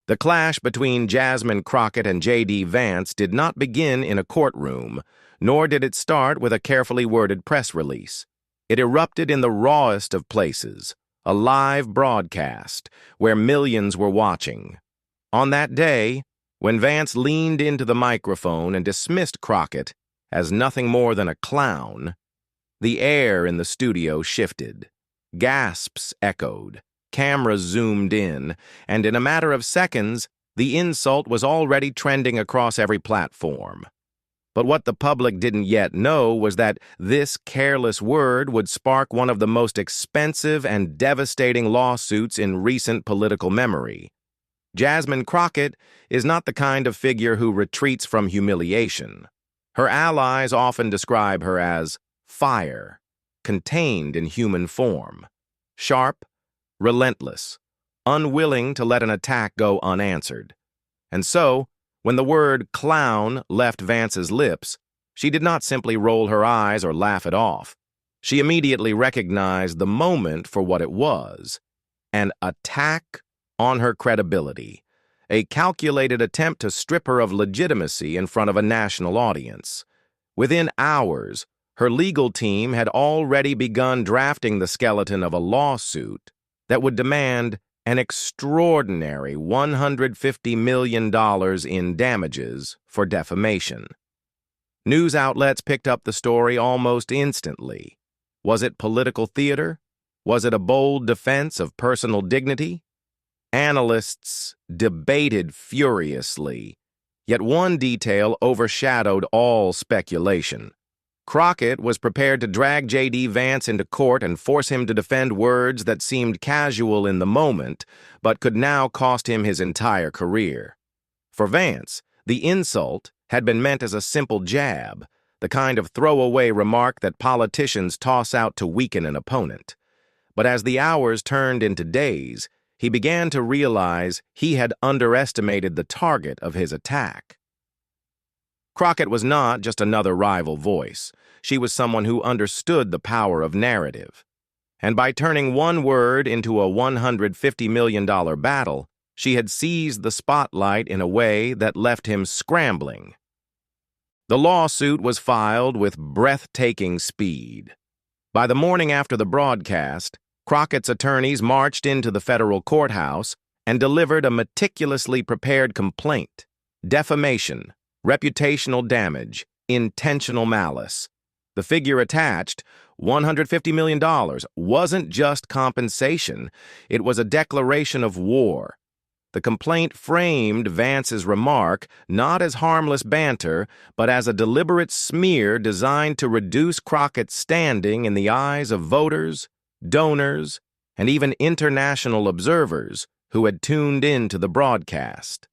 The clash between Jasmine Crockett and JD Vance did not begin in a courtroom, nor did it start with a carefully worded press release. It erupted in the rawest of places, a live broadcast where millions were watching. On that day, when Vance leaned into the microphone and dismissed Crockett as nothing more than a clown, the air in the studio shifted. Gasps echoed. Cameras zoomed in, and in a matter of seconds, the insult was already trending across every platform. But what the public didn't yet know was that this careless word would spark one of the most expensive and devastating lawsuits in recent political memory. Jasmine Crockett is not the kind of figure who retreats from humiliation. Her allies often describe her as fire, contained in human form, sharp, relentless, unwilling to let an attack go unanswered. And so, when the word clown left Vance's lips, she did not simply roll her eyes or laugh it off. She immediately recognized the moment for what it was: an attack on her credibility, a calculated attempt to strip her of legitimacy in front of a national audience. Within hours, her legal team had already begun drafting the skeleton of a lawsuit that would demand an extraordinary $150 million in damages for defamation. News outlets picked up the story almost instantly. Was it political theater? Was it a bold defense of personal dignity? Analysts debated furiously, yet one detail overshadowed all speculation. Crockett was prepared to drag JD Vance into court and force him to defend words that seemed casual in the moment, but could now cost him his entire career. For Vance, the insult had been meant as a simple jab, the kind of throwaway remark that politicians toss out to weaken an opponent. But as the hours turned into days, he began to realize he had underestimated the target of his attack. Crockett was not just another rival voice. She was someone who understood the power of narrative. And by turning one word into a $150 million battle, she had seized the spotlight in a way that left him scrambling. The lawsuit was filed with breathtaking speed. By the morning after the broadcast, Crockett's attorneys marched into the federal courthouse and delivered a meticulously prepared complaint: defamation, reputational damage, intentional malice. The figure attached, $150 million, wasn't just compensation. It was a declaration of war. The complaint framed Vance's remark not as harmless banter, but as a deliberate smear designed to reduce Crockett's standing in the eyes of voters, donors, and even international observers who had tuned in to the broadcast.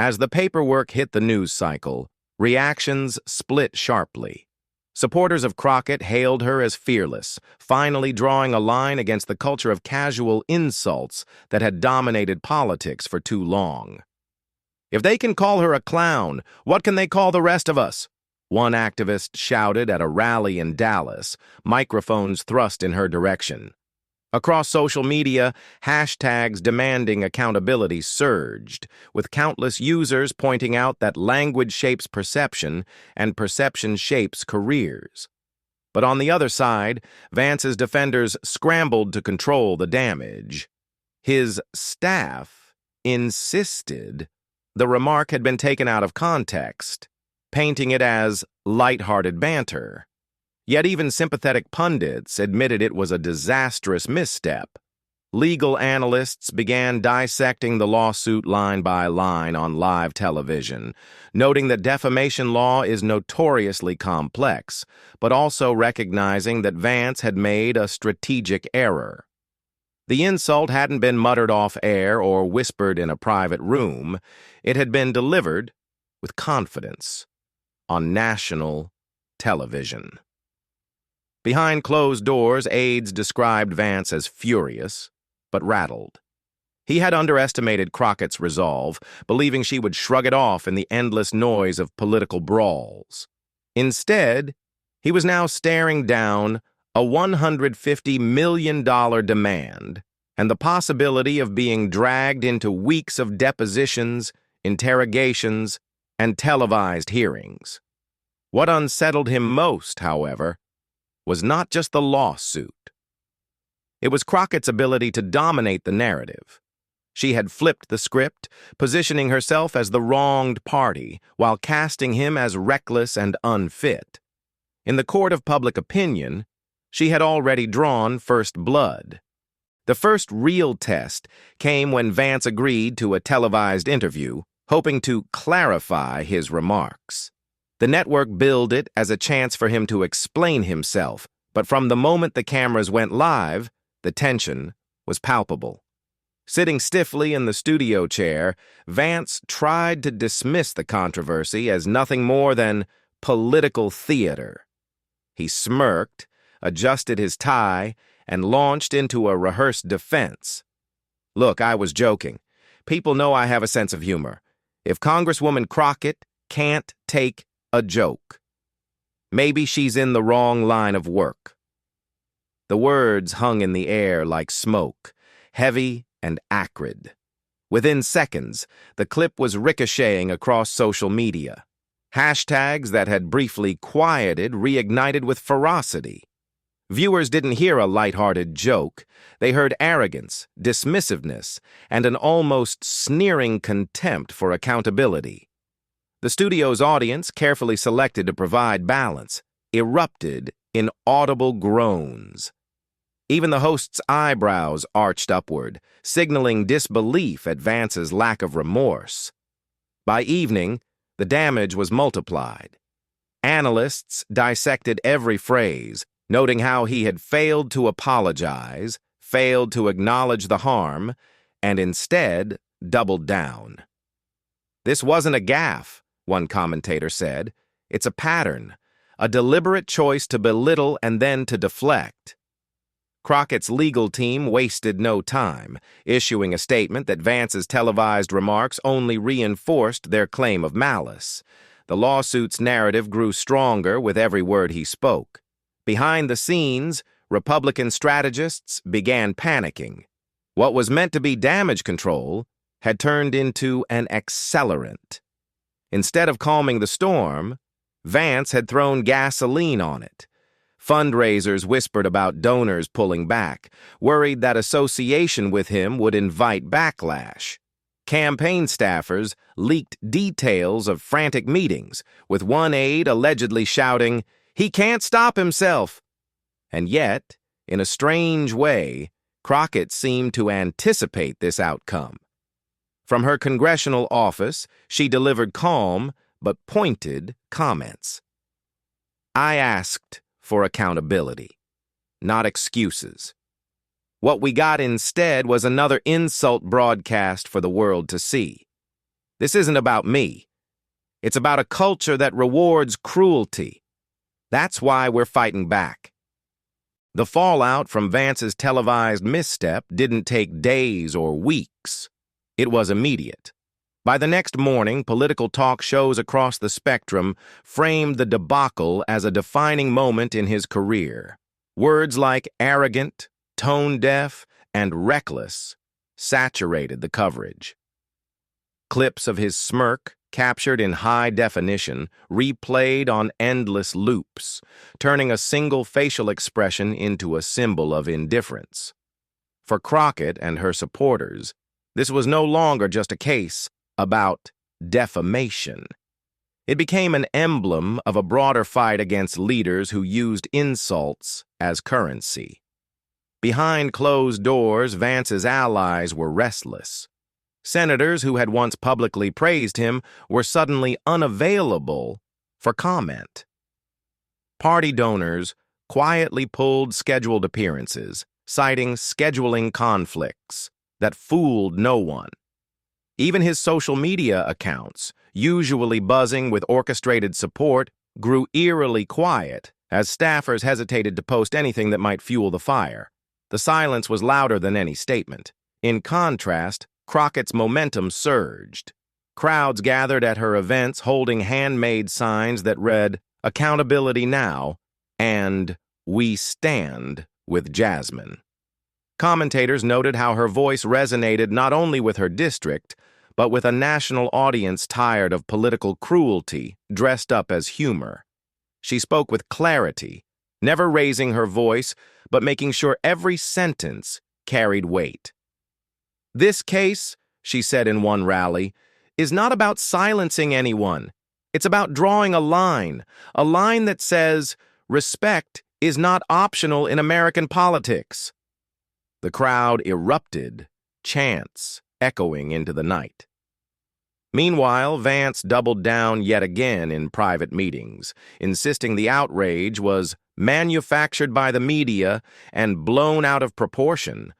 As the paperwork hit the news cycle, reactions split sharply. Supporters of Crockett hailed her as fearless, finally drawing a line against the culture of casual insults that had dominated politics for too long. "If they can call her a clown, what can they call the rest of us?" one activist shouted at a rally in Dallas, microphones thrust in her direction. Across social media, hashtags demanding accountability surged, with countless users pointing out that language shapes perception and perception shapes careers. But on the other side, Vance's defenders scrambled to control the damage. His staff insisted the remark had been taken out of context, painting it as lighthearted banter. Yet even sympathetic pundits admitted it was a disastrous misstep. Legal analysts began dissecting the lawsuit line by line on live television, noting that defamation law is notoriously complex, but also recognizing that Vance had made a strategic error. The insult hadn't been muttered off air or whispered in a private room. It had been delivered with confidence on national television. Behind closed doors, aides described Vance as furious, but rattled. He had underestimated Crockett's resolve, believing she would shrug it off in the endless noise of political brawls. Instead, he was now staring down a $150 million demand and the possibility of being dragged into weeks of depositions, interrogations, and televised hearings. What unsettled him most, however, was not just the lawsuit. It was Crockett's ability to dominate the narrative. She had flipped the script, positioning herself as the wronged party, while casting him as reckless and unfit. In the court of public opinion, she had already drawn first blood. The first real test came when Vance agreed to a televised interview, hoping to clarify his remarks. The network billed it as a chance for him to explain himself, but from the moment the cameras went live, the tension was palpable. Sitting stiffly in the studio chair, Vance tried to dismiss the controversy as nothing more than political theater. He smirked, adjusted his tie, and launched into a rehearsed defense. "Look, I was joking. People know I have a sense of humor. If Congresswoman Crockett can't take a joke, maybe she's in the wrong line of work." The words hung in the air like smoke, heavy and acrid. Within seconds, the clip was ricocheting across social media. Hashtags that had briefly quieted reignited with ferocity. Viewers didn't hear a lighthearted joke. They heard arrogance, dismissiveness, and an almost sneering contempt for accountability. The studio's audience, carefully selected to provide balance, erupted in audible groans. Even the host's eyebrows arched upward, signaling disbelief at Vance's lack of remorse. By evening, the damage was multiplied. Analysts dissected every phrase, noting how he had failed to apologize, failed to acknowledge the harm, and instead doubled down. "This wasn't a gaffe," one commentator said. "It's a pattern, a deliberate choice to belittle and then to deflect." Crockett's legal team wasted no time, issuing a statement that Vance's televised remarks only reinforced their claim of malice. The lawsuit's narrative grew stronger with every word he spoke. Behind the scenes, Republican strategists began panicking. What was meant to be damage control had turned into an accelerant. Instead of calming the storm, Vance had thrown gasoline on it. Fundraisers whispered about donors pulling back, worried that association with him would invite backlash. Campaign staffers leaked details of frantic meetings, with one aide allegedly shouting, "He can't stop himself!" And yet, in a strange way, Crockett seemed to anticipate this outcome. From her congressional office, she delivered calm but pointed comments. "I asked for accountability, not excuses. What we got instead was another insult broadcast for the world to see. This isn't about me. It's about a culture that rewards cruelty. That's why we're fighting back." The fallout from Vance's televised misstep didn't take days or weeks. It was immediate. By the next morning, political talk shows across the spectrum framed the debacle as a defining moment in his career. Words like arrogant, tone-deaf, and reckless saturated the coverage. Clips of his smirk, captured in high definition, replayed on endless loops, turning a single facial expression into a symbol of indifference. For Crockett and her supporters, this was no longer just a case about defamation. It became an emblem of a broader fight against leaders who used insults as currency. Behind closed doors, Vance's allies were restless. Senators who had once publicly praised him were suddenly unavailable for comment. Party donors quietly pulled scheduled appearances, citing scheduling conflicts that fooled no one. Even his social media accounts, usually buzzing with orchestrated support, grew eerily quiet as staffers hesitated to post anything that might fuel the fire. The silence was louder than any statement. In contrast, Crockett's momentum surged. Crowds gathered at her events holding handmade signs that read, "Accountability now," and "We stand with Jasmine." Commentators noted how her voice resonated not only with her district, but with a national audience tired of political cruelty dressed up as humor. She spoke with clarity, never raising her voice, but making sure every sentence carried weight. "This case," she said in one rally, "is not about silencing anyone. It's about drawing a line that says respect is not optional in American politics." The crowd erupted, chants echoing into the night. Meanwhile, Vance doubled down yet again in private meetings, insisting the outrage was manufactured by the media and blown out of proportion.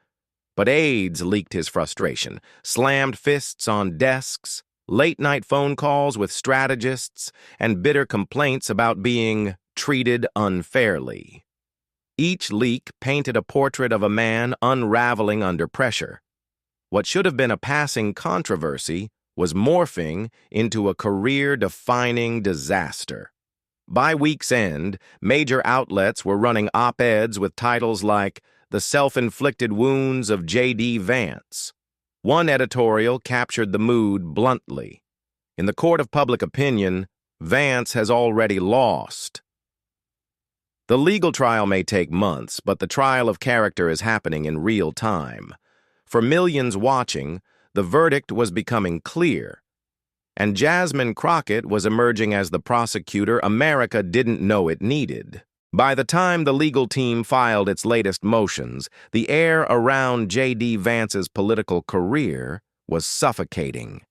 But aides leaked his frustration, slammed fists on desks, late-night phone calls with strategists, and bitter complaints about being treated unfairly. Each leak painted a portrait of a man unraveling under pressure. What should have been a passing controversy was morphing into a career-defining disaster. By week's end, major outlets were running op-eds with titles like "The Self-Inflicted Wounds of JD Vance." One editorial captured the mood bluntly. In the court of public opinion, Vance has already lost. The legal trial may take months, but the trial of character is happening in real time. For millions watching, the verdict was becoming clear, and Jasmine Crockett was emerging as the prosecutor America didn't know it needed. By the time the legal team filed its latest motions, the air around JD Vance's political career was suffocating.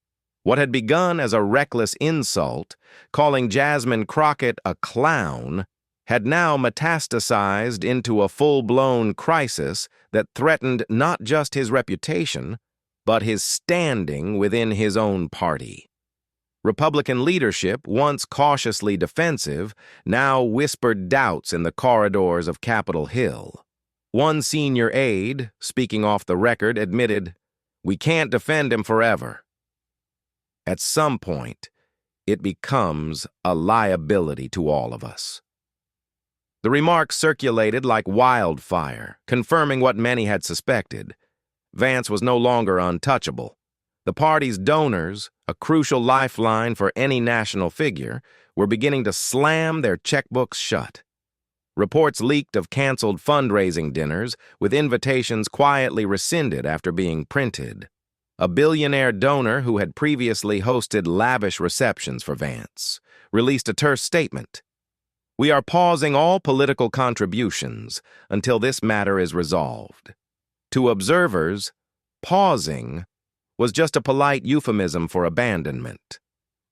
What had begun as a reckless insult, calling Jasmine Crockett a clown, had now metastasized into a full-blown crisis that threatened not just his reputation, but his standing within his own party. Republican leadership, once cautiously defensive, now whispered doubts in the corridors of Capitol Hill. One senior aide, speaking off the record, admitted, "We can't defend him forever." At some point, it becomes a liability to all of us. The remarks circulated like wildfire, confirming what many had suspected. Vance was no longer untouchable. The party's donors, a crucial lifeline for any national figure, were beginning to slam their checkbooks shut. Reports leaked of canceled fundraising dinners, with invitations quietly rescinded after being printed. A billionaire donor who had previously hosted lavish receptions for Vance released a terse statement. "We are pausing all political contributions until this matter is resolved." To observers, pausing was just a polite euphemism for abandonment.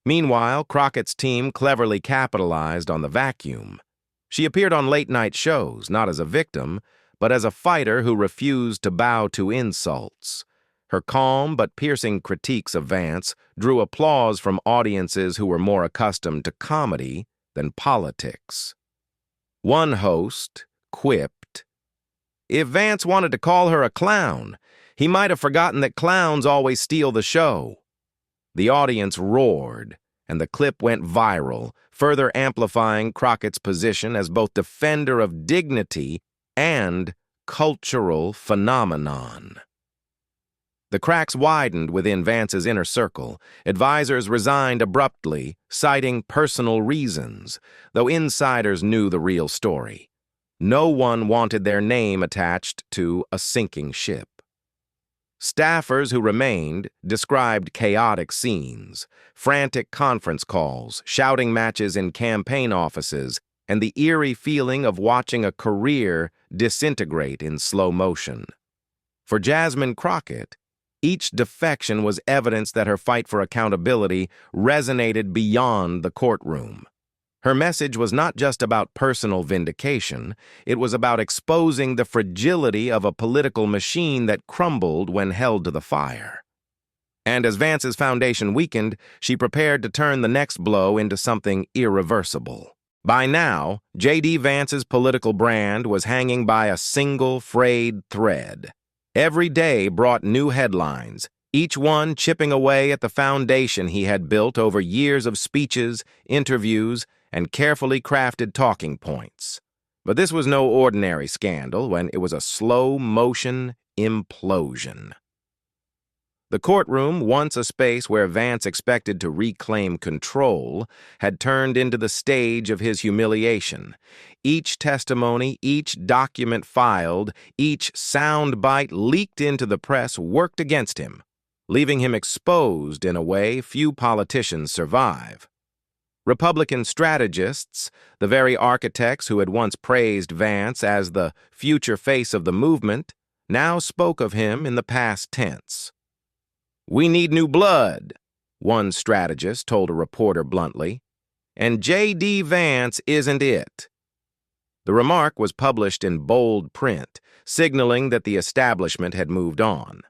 Meanwhile, Crockett's team cleverly capitalized on the vacuum. She appeared on late-night shows, not as a victim, but as a fighter who refused to bow to insults. Her calm but piercing critiques of Vance drew applause from audiences who were more accustomed to comedy than politics. One host quipped, "If Vance wanted to call her a clown, he might have forgotten that clowns always steal the show." The audience roared, and the clip went viral, further amplifying Crockett's position as both defender of dignity and cultural phenomenon. The cracks widened within Vance's inner circle. Advisors resigned abruptly, citing personal reasons, though insiders knew the real story. No one wanted their name attached to a sinking ship. Staffers who remained described chaotic scenes, frantic conference calls, shouting matches in campaign offices, and the eerie feeling of watching a career disintegrate in slow motion. For Jasmine Crockett, each defection was evidence that her fight for accountability resonated beyond the courtroom. Her message was not just about personal vindication, it was about exposing the fragility of a political machine that crumbled when held to the fire. And as Vance's foundation weakened, she prepared to turn the next blow into something irreversible. By now, JD Vance's political brand was hanging by a single frayed thread. Every day brought new headlines, each one chipping away at the foundation he had built over years of speeches, interviews, and carefully crafted talking points. But this was no ordinary scandal when it was a slow-motion, implosion. The courtroom, once a space where Vance expected to reclaim control, had turned into the stage of his humiliation. Each testimony, each document filed, each sound bite leaked into the press worked against him, leaving him exposed in a way few politicians survive. Republican strategists, the very architects who had once praised Vance as the future face of the movement, now spoke of him in the past tense. "We need new blood," one strategist told a reporter bluntly, "and JD Vance isn't it." The remark was published in bold print, signaling that the establishment had moved on.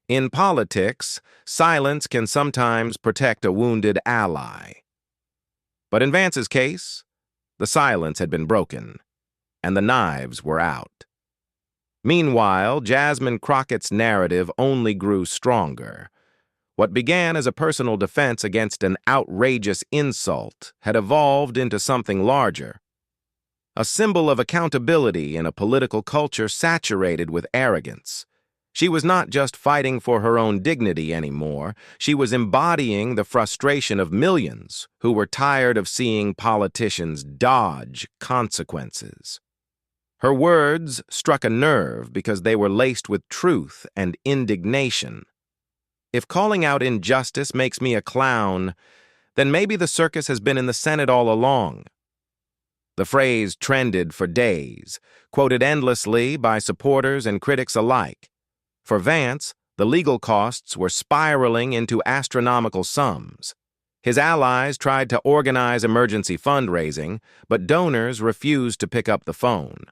In politics, silence can sometimes protect a wounded ally. But in Vance's case, the silence had been broken, and the knives were out. Meanwhile, Jasmine Crockett's narrative only grew stronger. What began as a personal defense against an outrageous insult had evolved into something larger. A symbol of accountability in a political culture saturated with arrogance. She was not just fighting for her own dignity anymore, she was embodying the frustration of millions who were tired of seeing politicians dodge consequences. Her words struck a nerve because they were laced with truth and indignation. If calling out injustice makes me a clown, then maybe the circus has been in the Senate all along. The phrase trended for days, quoted endlessly by supporters and critics alike. For Vance, the legal costs were spiraling into astronomical sums. His allies tried to organize emergency fundraising, but donors refused to pick up the phone.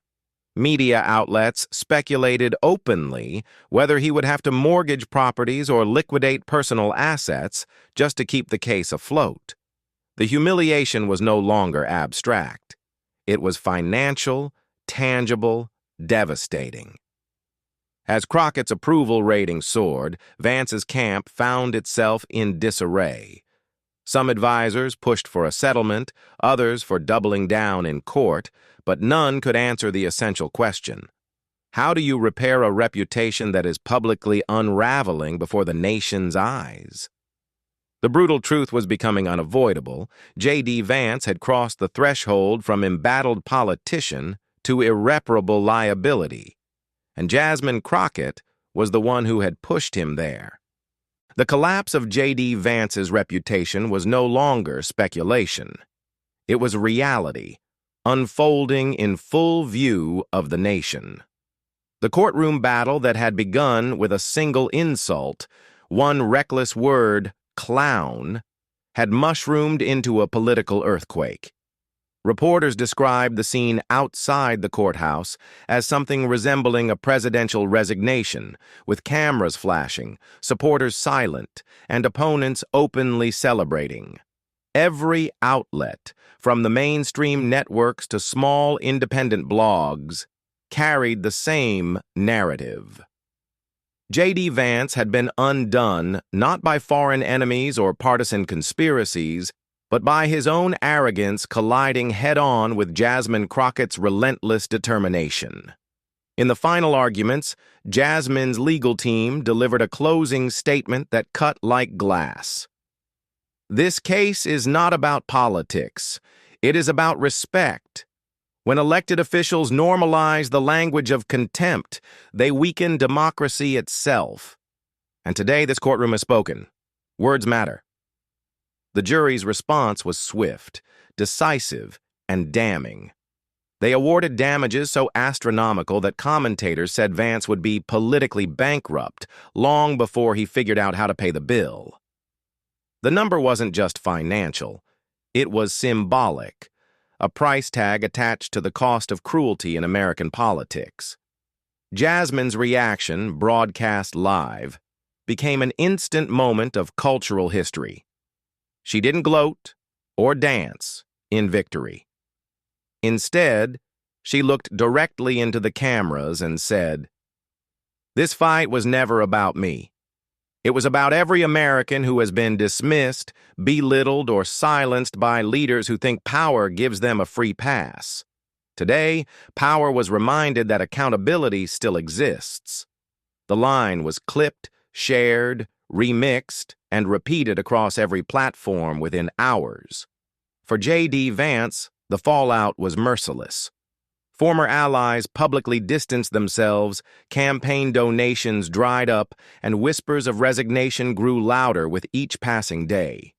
Media outlets speculated openly whether he would have to mortgage properties or liquidate personal assets just to keep the case afloat. The humiliation was no longer abstract. It was financial, tangible, devastating. As Crockett's approval rating soared, Vance's camp found itself in disarray. Some advisors pushed for a settlement, others for doubling down in court, but none could answer the essential question. How do you repair a reputation that is publicly unraveling before the nation's eyes? The brutal truth was becoming unavoidable. JD Vance had crossed the threshold from embattled politician to irreparable liability, and Jasmine Crockett was the one who had pushed him there. The collapse of JD Vance's reputation was no longer speculation. It was reality, unfolding in full view of the nation. The courtroom battle that had begun with a single insult, one reckless word, clown, had mushroomed into a political earthquake. Reporters described the scene outside the courthouse as something resembling a presidential resignation, with cameras flashing, supporters silent, and opponents openly celebrating. Every outlet, from the mainstream networks to small independent blogs, carried the same narrative. JD Vance had been undone not by foreign enemies or partisan conspiracies, but by his own arrogance colliding head-on with Jasmine Crockett's relentless determination. In the final arguments, Jasmine's legal team delivered a closing statement that cut like glass. "This case is not about politics. It is about respect. When elected officials normalize the language of contempt, they weaken democracy itself. And today this courtroom has spoken. Words matter." The jury's response was swift, decisive, and damning. They awarded damages so astronomical that commentators said Vance would be politically bankrupt long before he figured out how to pay the bill. The number wasn't just financial. It was symbolic, a price tag attached to the cost of cruelty in American politics. Jasmine's reaction, broadcast live, became an instant moment of cultural history. She didn't gloat or dance in victory. Instead, she looked directly into the cameras and said, "This fight was never about me. It was about every American who has been dismissed, belittled, or silenced by leaders who think power gives them a free pass. Today, power was reminded that accountability still exists. The line was clipped, shared, remixed, and repeated across every platform within hours. For JD Vance, the fallout was merciless. Former allies publicly distanced themselves, campaign donations dried up, and whispers of resignation grew louder with each passing day.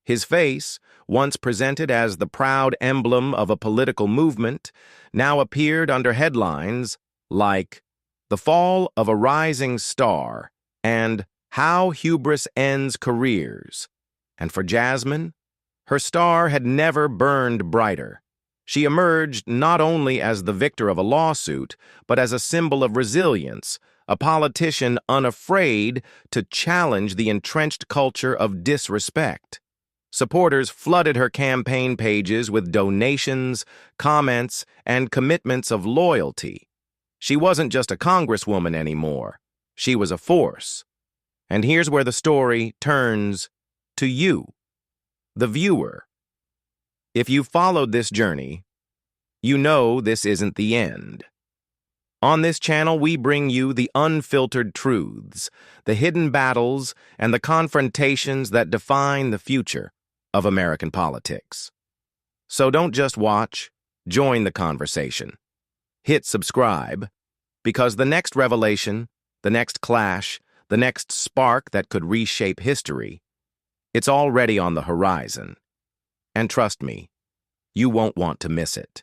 His face, once presented as the proud emblem of a political movement, now appeared under headlines like "The Fall of a Rising Star" and "How Hubris Ends Careers." And for Jasmine, her star had never burned brighter. She emerged not only as the victor of a lawsuit, but as a symbol of resilience, a politician unafraid to challenge the entrenched culture of disrespect. Supporters flooded her campaign pages with donations, comments, and commitments of loyalty. She wasn't just a congresswoman anymore. She was a force. And here's where the story turns to you, the viewer. If you followed this journey, you know this isn't the end. On this channel, we bring you the unfiltered truths, the hidden battles, and the confrontations that define the future of American politics. So don't just watch, join the conversation. Hit subscribe, because the next revelation, the next clash, the next spark that could reshape history, it's already on the horizon. And trust me, you won't want to miss it.